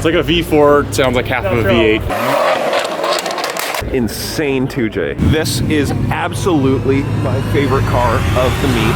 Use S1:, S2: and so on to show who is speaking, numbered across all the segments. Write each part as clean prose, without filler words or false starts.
S1: It's like a V4, sounds like half of a V8.
S2: Insane 2J. This is absolutely my favorite car of the meet.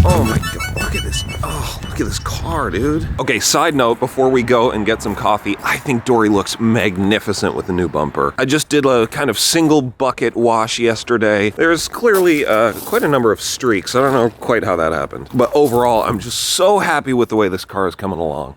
S2: Oh my God, look at this. Oh, look at this car, dude. Okay, side note, before we go and get some coffee, I think Dory looks magnificent with the new bumper. I just did a kind of single bucket wash yesterday. There's clearly quite a number of streaks. I don't know quite how that happened. But overall, I'm just so happy with the way this car is coming along.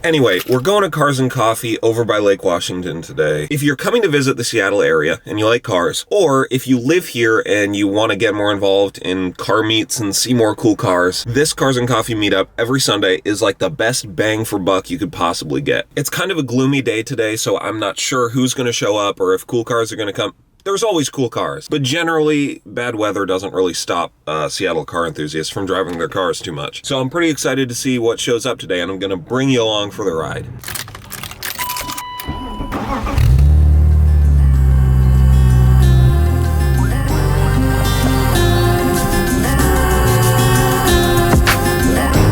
S2: Anyway, we're going to Cars and Coffee over by Lake Washington today. If you're coming to visit the Seattle area and you like cars, or if you live here and you want to get more involved in car meets and see more cool cars, this Cars and Coffee meetup every Sunday is like the best bang for buck you could possibly get. It's kind of a gloomy day today, so I'm not sure who's going to show up or if cool cars are going to come. There's always cool cars, but generally bad weather doesn't really stop Seattle car enthusiasts from driving their cars too much. So I'm pretty excited to see what shows up today, and I'm gonna bring you along for the ride.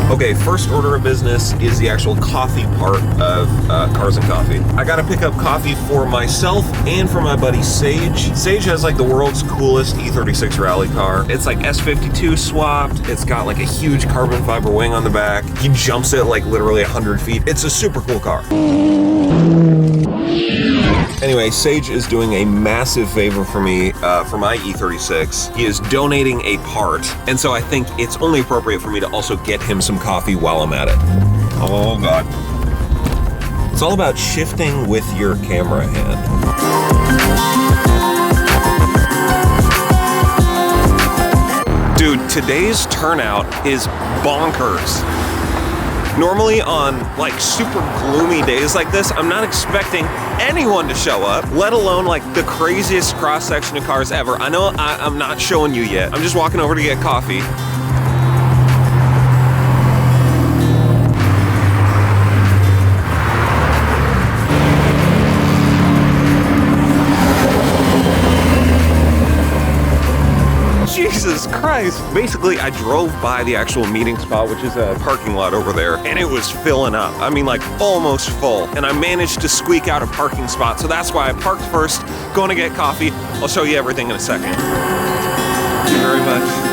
S2: Okay, first order of business is the actual coffee part of Cars and Coffee. I gotta pick up coffee for myself and for my buddy Sage. Sage has like the world's coolest E36 rally car. It's like S52 swapped. It's got like a huge carbon fiber wing on the back. He jumps it like literally 100 feet. It's a super cool car. Anyway, Sage is doing a massive favor for me for my E36. He is donating a part, and so I think it's only appropriate for me to also get him some coffee while I'm at it. Oh God. It's all about shifting with your camera hand. Dude, today's turnout is bonkers. Normally on like super gloomy days like this, I'm not expecting anyone to show up, let alone like the craziest cross-section of cars ever. I know I'm not showing you yet. I'm just walking over to get coffee. Jesus Christ. Basically, I drove by the actual meeting spot, which is a parking lot over there, and it was filling up. I mean, like almost full. And I managed to squeak out a parking spot, so that's why I parked first, going to get coffee. I'll show you everything in a second. Thank you very much.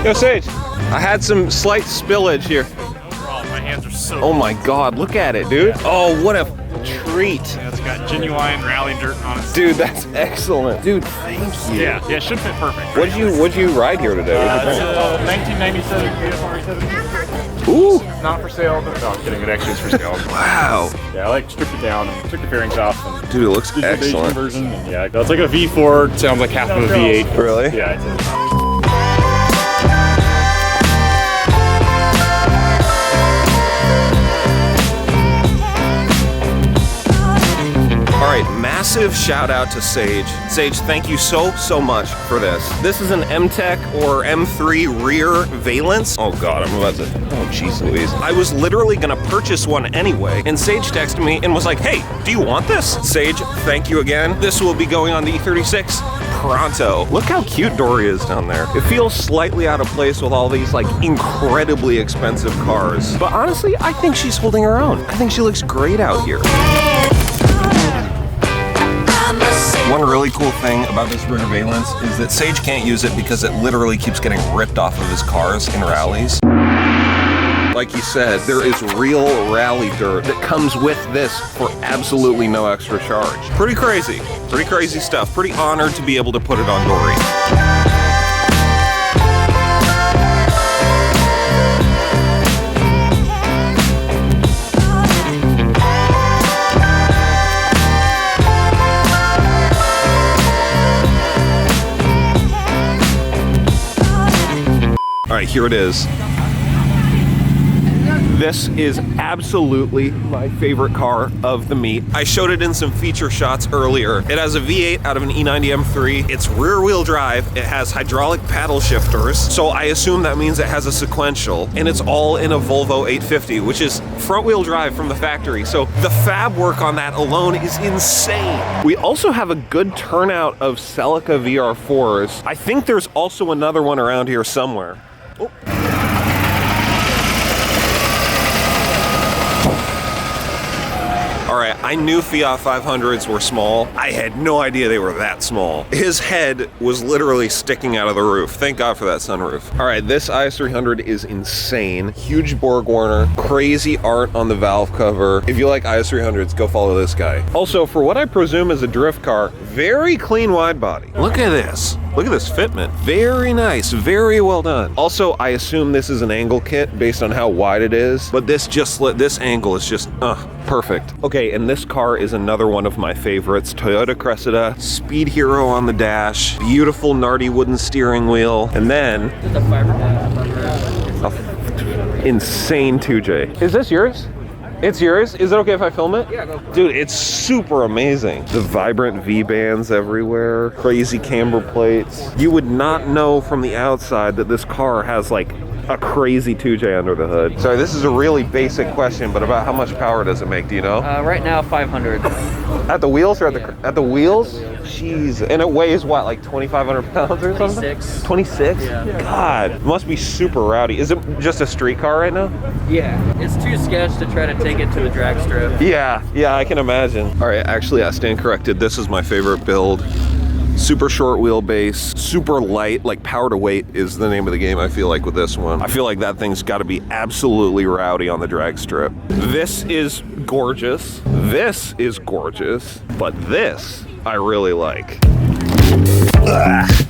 S2: Yo, Sage, I had some slight spillage here.
S1: No problem, my hands are so
S2: Oh my God, look at it, dude. Oh, what a treat.
S1: Yeah, it's got genuine rally dirt on it.
S2: Dude, that's excellent. Dude, thank you.
S1: Yeah, it should fit perfect.
S2: What'd you ride here today?
S1: It's a 1997 GFR7.
S2: Ooh.
S1: Not for sale, but no, I'm kidding. It actually is for sale.
S2: Wow.
S1: Yeah, I like stripped it down and took the fairings off. And
S2: Dude, it looks
S1: did the
S2: excellent.
S1: Version, and yeah, it's like a V4, sounds like half of a V8.
S2: Really?
S1: Yeah, it's
S2: All right, massive shout out to Sage. Sage, thank you so much for this. This is an M-Tech or M3 rear valence. Oh God, I'm about to, oh jeez Louise. I was literally gonna purchase one anyway, and Sage texted me and was like, hey, do you want this? Sage, thank you again. This will be going on the E36 pronto. Look how cute Dory is down there. It feels slightly out of place with all these like incredibly expensive cars. But honestly, I think she's holding her own. I think she looks great out here. One really cool thing about this rear valence is that Sage can't use it because it literally keeps getting ripped off of his cars in rallies. Like he said, there is real rally dirt that comes with this for absolutely no extra charge. Pretty crazy stuff. Pretty honored to be able to put it on Dory. here it is. This is absolutely my favorite car of the meet. I showed it in some feature shots earlier. It has a V8 out of an E90 M3. It's rear wheel drive. It has hydraulic paddle shifters. So I assume that means it has a sequential, and it's all in a Volvo 850, which is front wheel drive from the factory. So the fab work on that alone is insane. We also have a good turnout of Celica VR4s. I think there's also another one around here somewhere. Oh. All right, I knew Fiat 500s were small. I had no idea they were that small. His head was literally sticking out of the roof. Thank God for that sunroof. All right, this IS300 is insane. Huge BorgWarner, crazy art on the valve cover. If you like IS300s, go follow this guy. Also, for what I presume is a drift car, very clean wide body. Look at this. Look at this fitment. Very nice, very well done. Also, I assume this is an angle kit based on how wide it is, but this angle is just, perfect. Okay, and this car is another one of my favorites. Toyota Cressida, Speed Hero on the dash, beautiful Nardi wooden steering wheel, and then insane 2J. Is this yours? It's yours? Is it okay if I film it? Yeah, go for it. Dude, it's super amazing. The vibrant V-bands everywhere, crazy camber plates. You would not know from the outside that this car has like a crazy 2J under the hood. Sorry, this is a really basic question, but about how much power does it make, do you know?
S3: Right now, 500.
S2: At the wheels or at the wheels? Jeez, and it weighs what, like 2,500 pounds or something?
S3: 26.
S2: 26?
S3: Yeah.
S2: God, it must be super rowdy. Is it just a street car right now?
S3: Yeah, it's too sketch to try to take it to the drag strip.
S2: Yeah, I can imagine. All right, actually, I stand corrected. This is my favorite build. Super short wheelbase, super light, like power to weight is the name of the game, I feel like, with this one. I feel like that thing's got to be absolutely rowdy on the drag strip. This is gorgeous. This is gorgeous. But this, I really like. Ugh.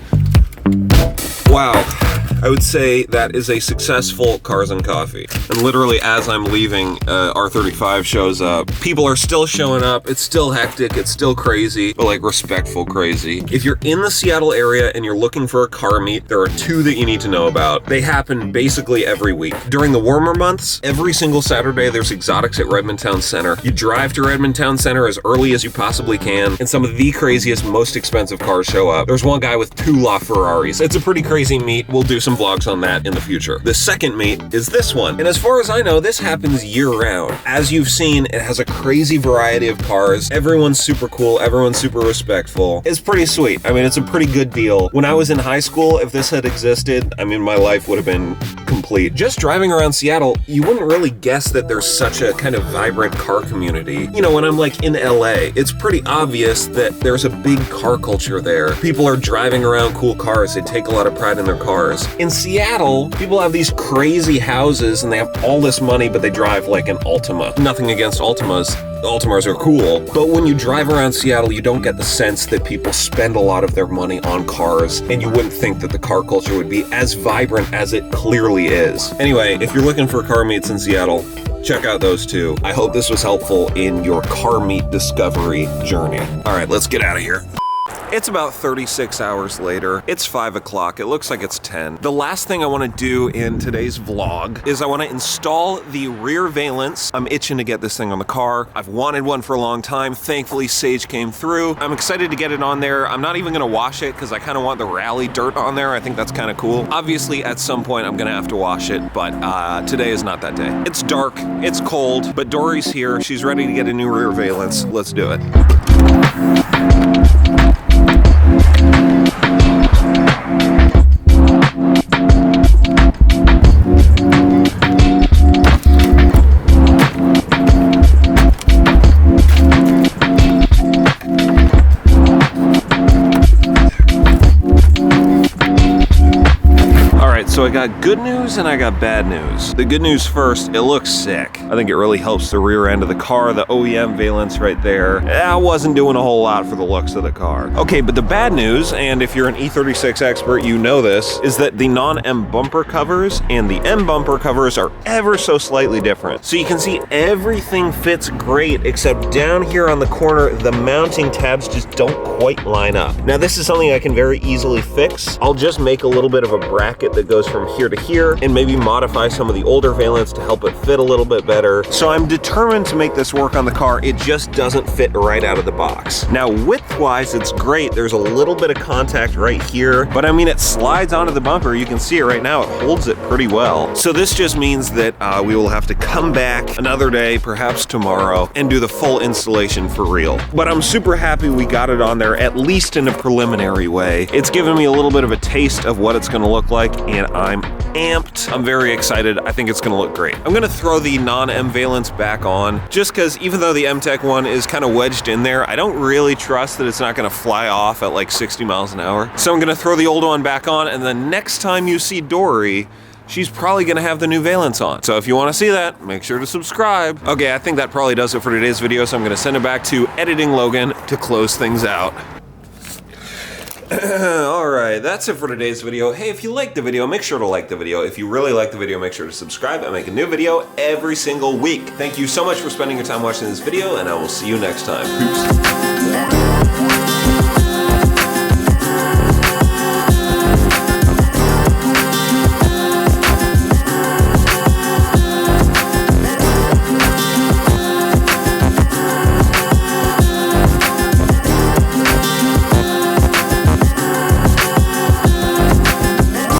S2: Wow. I would say that is a successful Cars and Coffee. And literally as I'm leaving, R35 shows up. People are still showing up. It's still hectic. It's still crazy, but like respectful crazy. If you're in the Seattle area and you're looking for a car meet, there are two that you need to know about. They happen basically every week. During the warmer months, every single Saturday there's exotics at Redmond Town Center. You drive to Redmond Town Center as early as you possibly can, and some of the craziest, most expensive cars show up. There's one guy with 2 LaFerraris. It's a pretty crazy meet. We'll do some vlogs on that in the future. The second meet is this one, and as far as I know, this happens year-round. As you've seen, it has a crazy variety of cars. Everyone's super cool, everyone's super respectful. It's pretty sweet. I mean, it's a pretty good deal. When I was in high school, if this had existed, I mean, my life would have been complete. Just driving around Seattle, you wouldn't really guess that there's such a kind of vibrant car community. You know, when I'm like in LA, it's pretty obvious that there's a big car culture there. People are driving around cool cars. They take a lot of pride in their cars. In Seattle, people have these crazy houses and they have all this money, but they drive like an Altima. Nothing against Altimas. Altimas are cool, but when you drive around Seattle, you don't get the sense that people spend a lot of their money on cars, and you wouldn't think that the car culture would be as vibrant as it clearly is. Anyway, if you're looking for car meets in Seattle, check out those two. I hope this was helpful in your car meet discovery journey. All right, let's get out of here. It's about 36 hours later. It's 5 o'clock. It looks like it's 10. The last thing I want to do in today's vlog is I want to install the rear valence. I'm itching to get this thing on the car. I've wanted one for a long time. Thankfully, Sage came through. I'm excited to get it on there. I'm not even going to wash it because I kind of want the rally dirt on there. I think that's kind of cool. Obviously, at some point, I'm going to have to wash it, but today is not that day. It's dark. It's cold, but Dory's here. She's ready to get a new rear valence. Let's do it. So I got good news and I got bad news. The good news first, it looks sick. I think it really helps the rear end of the car, the OEM valence right there. I wasn't doing a whole lot for the looks of the car. Okay, but the bad news, and if you're an E36 expert, you know this, is that the non-M bumper covers and the M bumper covers are ever so slightly different. So you can see everything fits great, except down here on the corner, the mounting tabs just don't quite line up. Now this is something I can very easily fix. I'll just make a little bit of a bracket that goes from here to here and maybe modify some of the older valence to help it fit a little bit better. So I'm determined to make this work on the car. It just doesn't fit right out of the box. Now width-wise, it's great. There's a little bit of contact right here, but I mean, it slides onto the bumper. You can see it right now. It holds it pretty well. So this just means that we will have to come back another day, perhaps tomorrow, and do the full installation for real. But I'm super happy we got it on there, at least in a preliminary way. It's given me a little bit of a taste of what it's gonna look like, and I'm amped. I'm very excited. I think it's gonna look great. I'm gonna throw the non-M valence back on, just because even though the M-Tech one is kind of wedged in there, I don't really trust that it's not gonna fly off at like 60 miles an hour. So I'm gonna throw the old one back on, and the next time you see Dory, she's probably gonna have the new valence on. So if you wanna see that, make sure to subscribe. Okay, I think that probably does it for today's video, so I'm gonna send it back to Editing Logan to close things out. Alright, that's it for today's video. Hey, if you liked the video, make sure to like the video. If you really like the video, make sure to subscribe. I make a new video every single week. Thank you so much for spending your time watching this video, and I will see you next time. Peace.